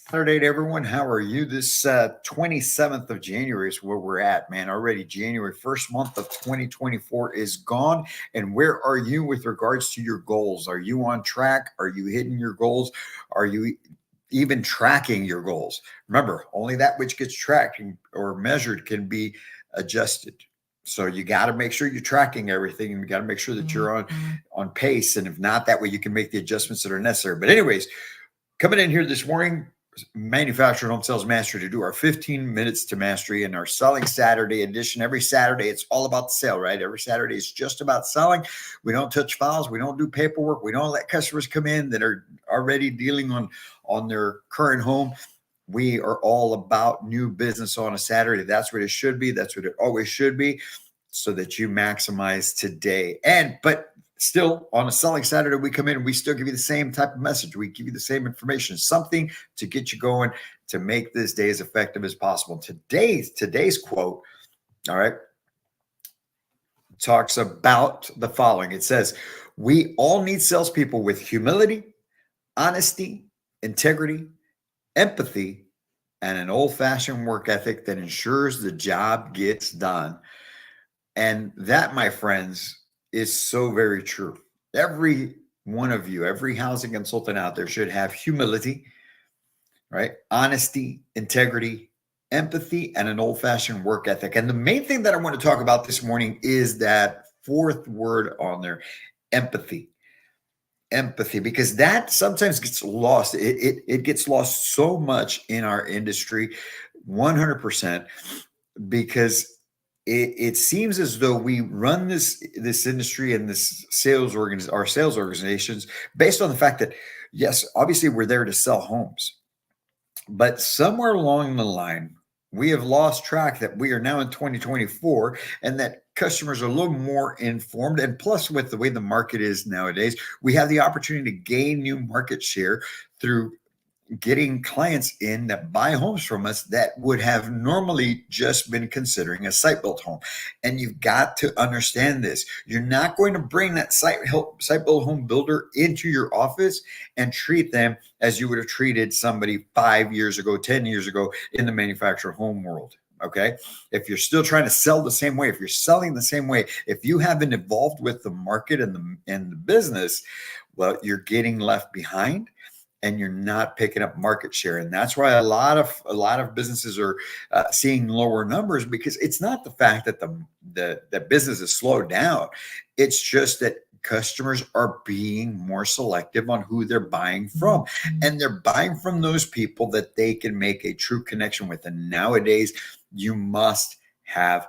Saturday to everyone. How are you? This 27th of January is where we're at, man. Already January, first month of 2024 is gone. And where are you with regards to your goals? Are you on track? Are you hitting your goals? Are you even tracking your goals? Remember, only that which gets tracked or measured can be adjusted. So you got to make sure you're tracking everything, and you got to make sure that you're on pace. And if not, that way you can make the adjustments that are necessary. But anyways, coming in here this morning, Manufactured Home Sales Mastery, to do our 15 minutes to mastery in our Selling Saturday edition. Every Saturday, it's all about the sale, right? Every Saturday is just about selling. We don't touch files. We don't do paperwork. We don't let customers come in that are already dealing on their current home. We are all about new business on a Saturday. That's what it should be. That's what it always should be, so that you maximize today. But still, on a Selling Saturday, we come in and we still give you the same type of message. We give you the same information, something to get you going, to make this day as effective as possible. Today's quote, all right, talks about the following. It says, "We all need salespeople with humility, honesty, integrity, empathy, and an old-fashioned work ethic that ensures the job gets done." And that, my friends, is so very true. Every one of you, every housing consultant out there should have humility, right? Honesty, integrity, empathy, and an old-fashioned work ethic. And the main thing that I want to talk about this morning is that fourth word on there, empathy. Empathy, because that sometimes gets lost. It gets lost so much in our industry, 100%, because it seems as though we run this industry and this our sales organizations based on the fact that, yes, obviously we're there to sell homes, but somewhere along the line we have lost track that we are now in 2024 and that customers are a little more informed. And plus, with the way the market is nowadays, we have the opportunity to gain new market share through getting clients in that buy homes from us that would have normally just been considering a site-built home. And you've got to understand this. You're not going to bring that site-built home builder into your office and treat them as you would have treated somebody 5 years ago, 10 years ago in the manufactured home world. Okay. If you're still trying to sell the same way, if you're selling the same way, if you haven't evolved with the market and the business, well, you're getting left behind and you're not picking up market share. And that's why a lot of businesses are seeing lower numbers, because it's not the fact that the business is slowed down. It's just that customers are being more selective on who they're buying from, and they're buying from those people that they can make a true connection with. And nowadays you must have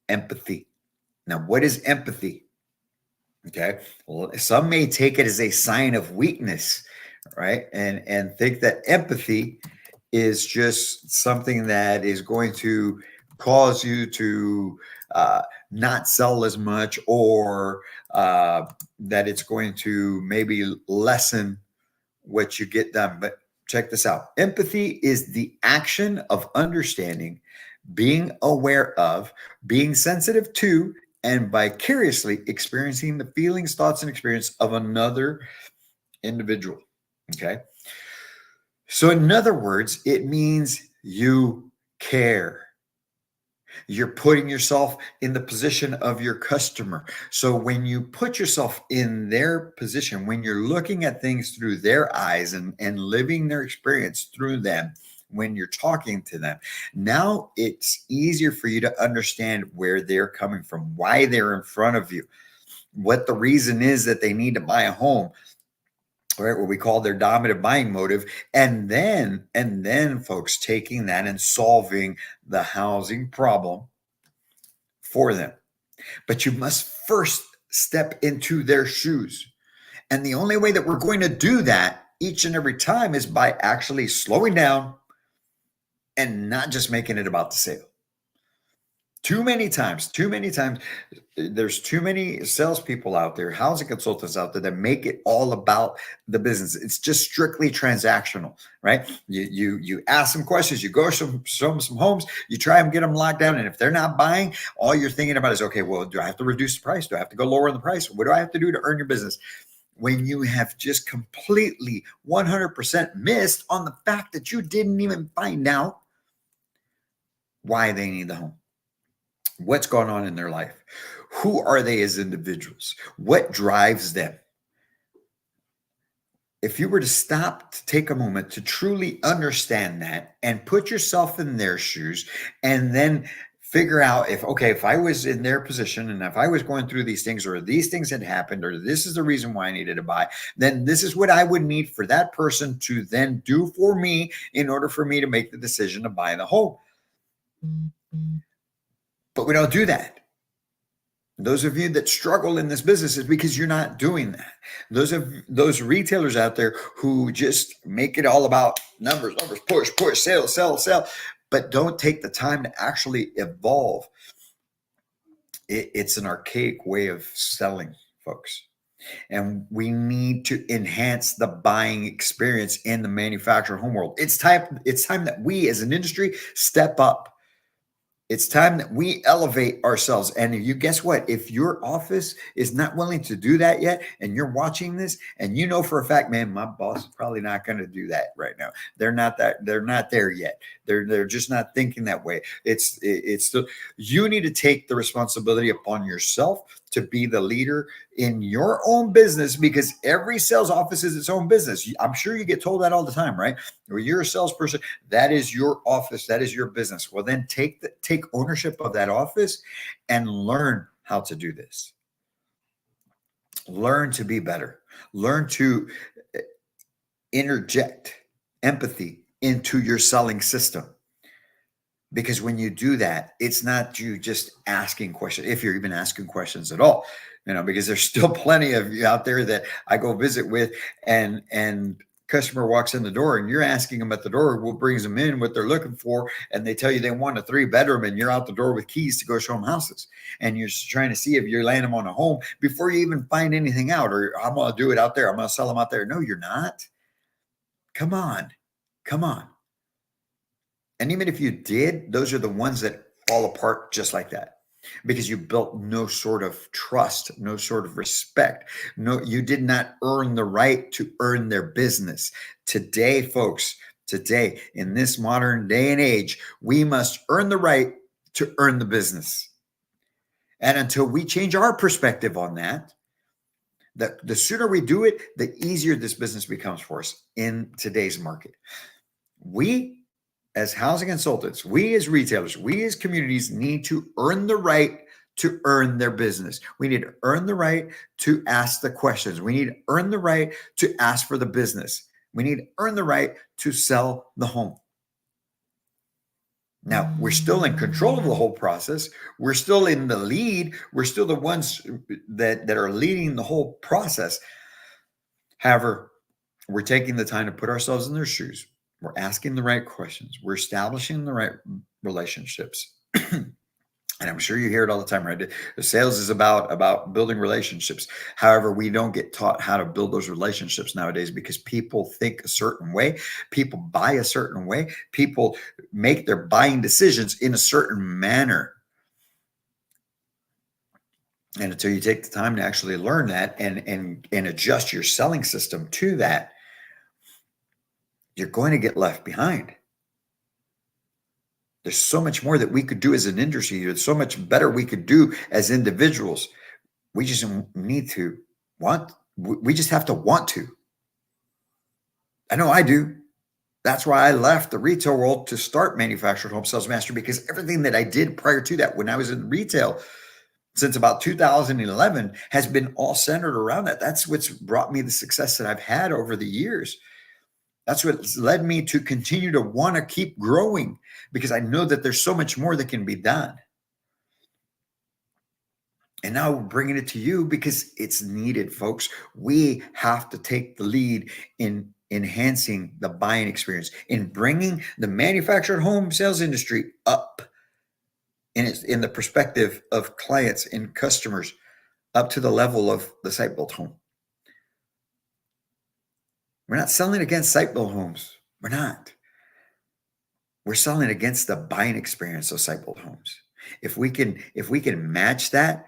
empathy. Now, what is empathy? Okay. Well, some may take it as a sign of weakness, right? And think that empathy is just something that is going to cause you to not sell as much, or that it's going to maybe lessen what you get done. But check this out. Empathy is the action of understanding, being aware of, being sensitive to, and vicariously experiencing the feelings, thoughts, and experience of another individual. Okay. So in other words, it means you care. You're putting yourself in the position of your customer. So when you put yourself in their position, when you're looking at things through their eyes and living their experience through them, when you're talking to them, now it's easier for you to understand where they're coming from, why they're in front of you, what the reason is that they need to buy a home. Right, what we call their dominant buying motive, and then folks, taking that and solving the housing problem for them. But you must first step into their shoes. And the only way that we're going to do that each and every time is by actually slowing down and not just making it about the sale. Too many times, there's too many salespeople out there, housing consultants out there, that make it all about the business. It's just strictly transactional, right? You ask them questions, you go show them some homes, you try and get them locked down, and if they're not buying, all you're thinking about is, okay, well, do I have to reduce the price? Do I have to go lower in the price? What do I have to do to earn your business? when you have just completely 100% missed on the fact that you didn't even find out why they need the home? What's going on in their life? Who are they as individuals? What drives them? If you were to stop to take a moment to truly understand that and put yourself in their shoes and then figure out if I was in their position and if I was going through these things or these things had happened or this is the reason why I needed to buy, then this is what I would need for that person to then do for me in order for me to make the decision to buy the home. But we don't do that. Those of you that struggle in this business is because you're not doing that. Those retailers out there who just make it all about numbers, push, sell, but don't take the time to actually evolve. It's an archaic way of selling, folks. And we need to enhance the buying experience in the manufactured home world. It's time that we as an industry step up. It's time that we elevate ourselves. And you guess what? If your office is not willing to do that yet, and you're watching this, and you know for a fact, man, my boss is probably not going to do that right now. They're not there yet. They're just not thinking that way. You need to take the responsibility upon yourself to be the leader in your own business, because every sales office is its own business. I'm sure you get told that all the time, right? Or you're a salesperson, that is your office, that is your business. Well, then take ownership of that office and learn how to do this. Learn to be better. Learn to interject empathy into your selling system. Because when you do that, it's not you just asking questions, if you're even asking questions at all, because there's still plenty of you out there that I go visit with, and customer walks in the door and you're asking them at the door what brings them in, what they're looking for, and they tell you they want a 3-bedroom, and you're out the door with keys to go show them houses, and you're just trying to see if you're landing them on a home before you even find anything out, or I'm going to do it out there, I'm going to sell them out there. No, you're not. Come on. And even if you did, those are the ones that fall apart just like that, because you built no sort of trust, no sort of respect. No, you did not earn the right to earn their business. Today, folks, in this modern day and age, we must earn the right to earn the business. And until we change our perspective on that, the sooner we do it, the easier this business becomes for us in today's market. We as housing consultants, we as retailers, we as communities need to earn the right to earn their business. We need to earn the right to ask the questions. We need to earn the right to ask for the business. We need to earn the right to sell the home. Now, we're still in control of the whole process. We're still in the lead. We're still the ones that are leading the whole process. However, we're taking the time to put ourselves in their shoes. We're asking the right questions. We're establishing the right relationships. And I'm sure you hear it all the time, right? The sales is about building relationships. However, we don't get taught how to build those relationships nowadays, because people think a certain way. People buy a certain way. People make their buying decisions in a certain manner. And until you take the time to actually learn that and adjust your selling system to that, you're going to get left behind. There's so much more that we could do as an industry. There's so much better we could do as individuals. We just need to we just have to want to. I know I do. That's why I left the retail world to start Manufactured Home Sales Mastery, because everything that I did prior to that, when I was in retail since about 2011, has been all centered around that. That's what's brought me the success that I've had over the years. That's what's led me to continue to want to keep growing, because I know that there's so much more that can be done. And now we're bringing it to you because it's needed, folks. We have to take the lead in enhancing the buying experience, in bringing the manufactured home sales industry up in the perspective of clients and customers, up to the level of the site-built home. We're not selling against site-built homes. We're not. We're selling against the buying experience of site-built homes. If we can match that,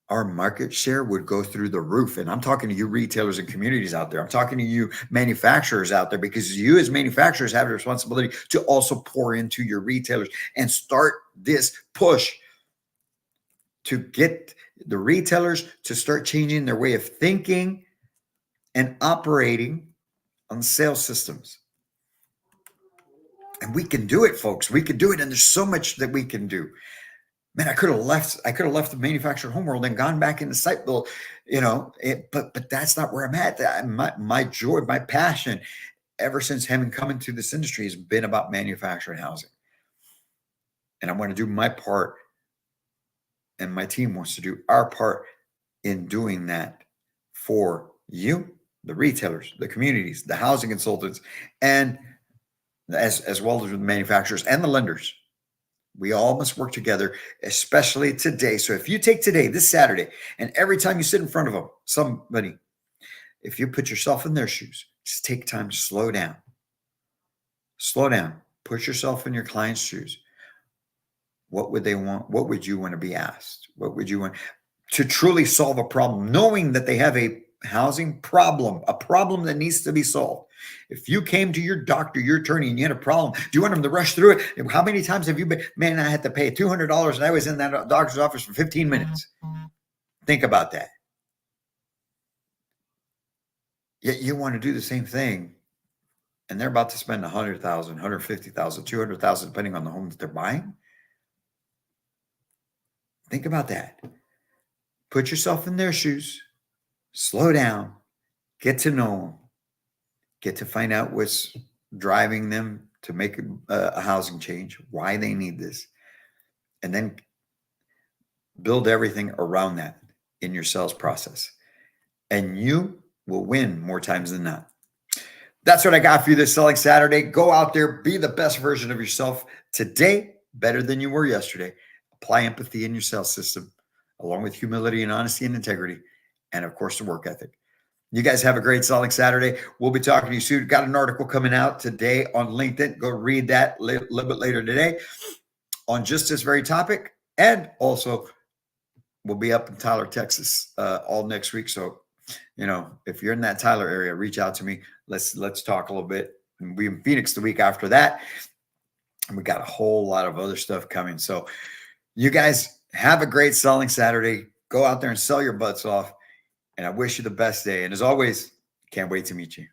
our market share would go through the roof. And I'm talking to you retailers and communities out there. I'm talking to you manufacturers out there, because you as manufacturers have a responsibility to also pour into your retailers and start this push to get the retailers to start changing their way of thinking and operating on sales systems. And we can do it, folks. We can do it. And there's so much that we can do. Man, I could have left the manufacturer homeworld and gone back into site build, but that's not where I'm at. My joy, my passion, ever since having come into this industry, has been about manufacturing housing. And I want to do my part, and my team wants to do our part in doing that for you, the retailers, the communities, the housing consultants, and as well as the manufacturers and the lenders. We all must work together, especially today. So if you take today, this Saturday, and every time you sit in front of them, somebody, if you put yourself in their shoes, just take time to slow down. Slow down. Put yourself in your client's shoes. What would they want? What would you want to be asked? What would you want to truly solve a problem, knowing that they have a housing problem, a problem that needs to be solved? If you came to your doctor, your attorney, and you had a problem, do you want them to rush through it? How many times have you been, man, I had to pay $200 and I was in that doctor's office for 15 minutes. Think about that. Yet you want to do the same thing, and they're about to spend $100,000, $150,000, $200,000, depending on the home that they're buying. Think about that. Put yourself in their shoes. Slow down. Get to know them. Get to find out what's driving them to make a housing change, why they need this, and then build everything around that in your sales process. And you will win more times than not. That's what I got for you this Selling Saturday. Go out there, be the best version of yourself today, better than you were yesterday. Apply empathy in your sales system, along with humility and honesty and integrity, and of course, the work ethic. You guys have a great Selling Saturday. We'll be talking to you soon. Got an article coming out today on LinkedIn. Go read that a little bit later today on just this very topic. And also, we'll be up in Tyler, Texas all next week. So, if you're in that Tyler area, reach out to me. Let's talk a little bit. And we'll be in Phoenix the week after that. And we got a whole lot of other stuff coming. So you guys have a great Selling Saturday. Go out there and sell your butts off. And I wish you the best day. And as always, can't wait to meet you.